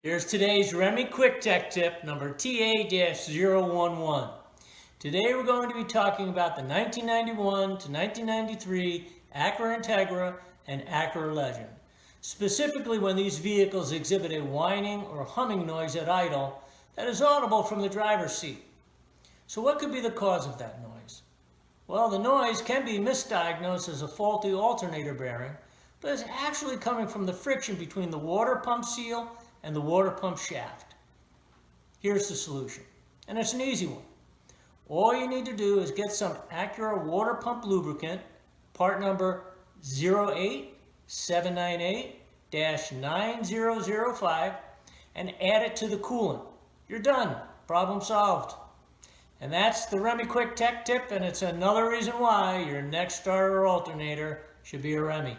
Here's today's Remy Quick Tech tip number TA-011. Today we're going to be talking about the 1991 to 1993 Acura Integra and Acura Legend. Specifically when these vehicles exhibit a whining or humming noise at idle that is audible from the driver's seat. So what could be the cause of that noise? Well, the noise can be misdiagnosed as a faulty alternator bearing, but it's actually coming from the friction between the water pump seal and the water pump shaft. Here's the solution, and it's an easy one. All you need to do is get some Acura water pump lubricant, part number 08798-9005, and add it to the coolant. You're done. Problem solved. And that's the Remy Quick Tech tip, and it's another reason why your next starter alternator should be a Remy.